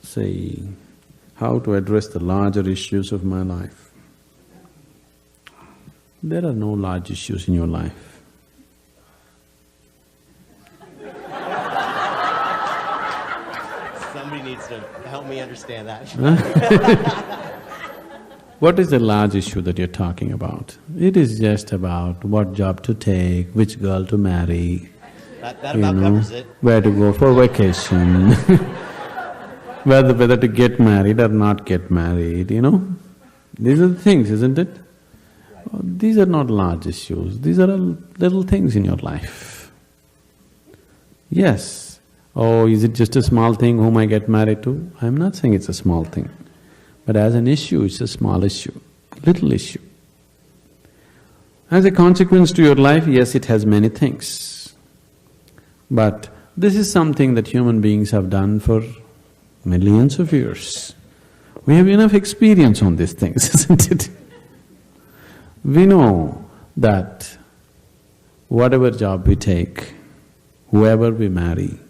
say, how to address the larger issues of my life. There are no large issues in your life. Somebody needs to help me understand that. What is the large issue that you're talking about? It is just about what job to take, which girl to marry, That about covers it. where to go for vacation, whether to get married or not get married, These are the things, isn't it? These are not large issues, these are little things in your life. Yes. Oh, is it just a small thing whom I get married to? I'm not saying it's a small thing. But as an issue, it's a small issue, little issue. As a consequence to your life, yes, it has many things. But this is something that human beings have done for millions of years. We have enough experience on these things, isn't it? We know that whatever job we take, whoever we marry,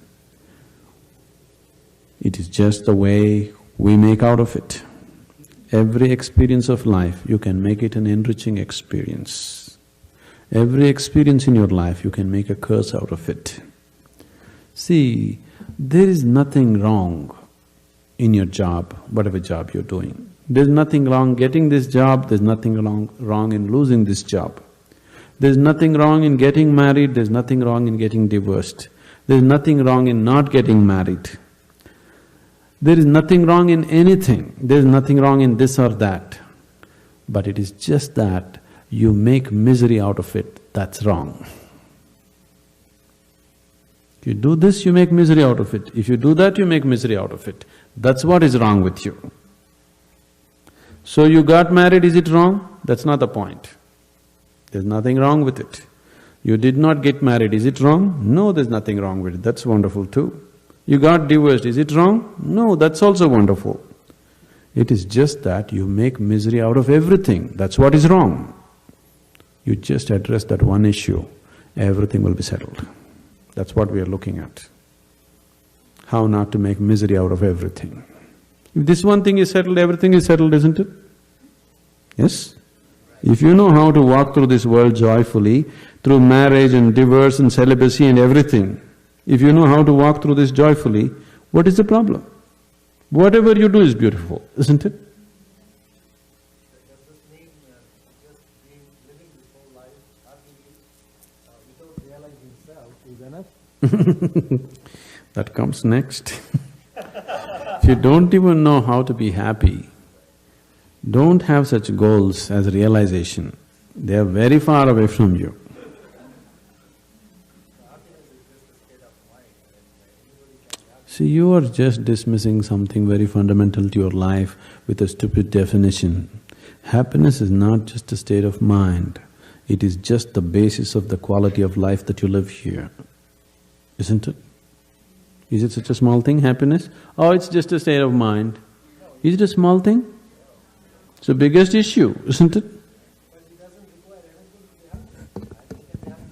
it is just the way we make out of it. Every experience of life, you can make it an enriching experience. Every experience in your life, you can make a curse out of it. See, there is nothing wrong in your job, whatever job you're doing. There's nothing wrong getting this job, there's nothing wrong in losing this job. There's nothing wrong in getting married, there's nothing wrong in getting divorced. There's nothing wrong in not getting married. There is nothing wrong in anything, there is nothing wrong in this or that. But it is just that you make misery out of it, that's wrong. If you do this, you make misery out of it. If you do that, you make misery out of it. That's what is wrong with you. So you got married, is it wrong? That's not the point. There's nothing wrong with it. You did not get married, is it wrong? No, there's nothing wrong with it, that's wonderful too. You got divorced, is it wrong? No, that's also wonderful. It is just that you make misery out of everything, that's what is wrong. You just address that one issue, everything will be settled. That's what we are looking at. How not to make misery out of everything. If this one thing is settled, everything is settled, isn't it? Yes? If you know how to walk through this world joyfully, through marriage and divorce and celibacy and everything, if you know how to walk through this joyfully, what is the problem? Whatever you do is beautiful, isn't it? Does this mean just living this whole life without realizing self is enough? That comes next. If you don't even know how to be happy, don't have such goals as realization. They are very far away from you. See, you are just dismissing something very fundamental to your life with a stupid definition. Happiness is not just a state of mind, it is just the basis of the quality of life that you live here, isn't it? Is it such a small thing, happiness? Oh, it's just a state of mind. Is it a small thing? It's the biggest issue, isn't it?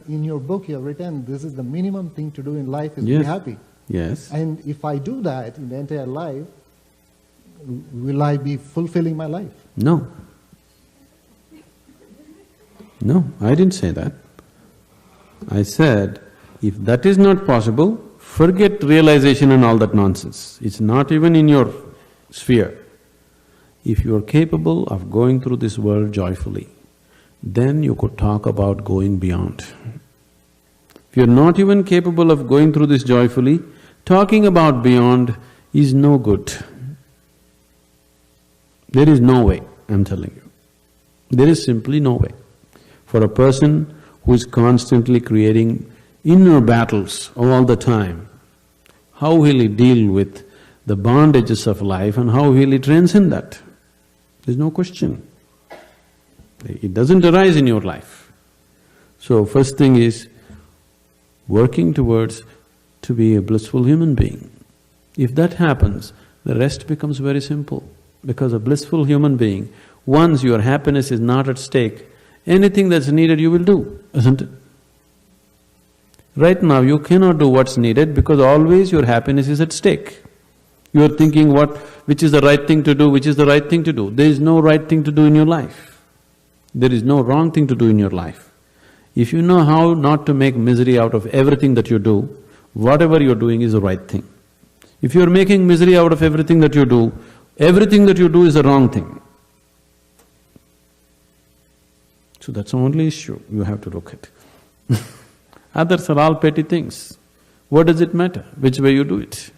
In your book you have written, this is the minimum thing to do in life is Yes. be happy. Yes. And if I do that in the entire life, will I be fulfilling my life? No. No, I didn't say that. I said, if that is not possible, forget realization and all that nonsense. It's not even in your sphere. If you are capable of going through this world joyfully, then you could talk about going beyond. If you're not even capable of going through this joyfully, talking about beyond is no good. There is no way, I'm telling you. There is simply no way. For a person who is constantly creating inner battles all the time, how will he deal with the bondages of life and how will he transcend that? There's no question. It doesn't arise in your life. So first thing is working towards to be a blissful human being. If that happens, the rest becomes very simple. Because a blissful human being, once your happiness is not at stake, anything that's needed you will do, isn't it? Right now you cannot do what's needed because always your happiness is at stake. You are thinking which is the right thing to do, which is the right thing to do. There is no right thing to do in your life. There is no wrong thing to do in your life. If you know how not to make misery out of everything that you do, whatever you're doing is the right thing. If you're making misery out of everything that you do is the wrong thing. So that's the only issue you have to look at. Others are all petty things. What does it matter which way you do it?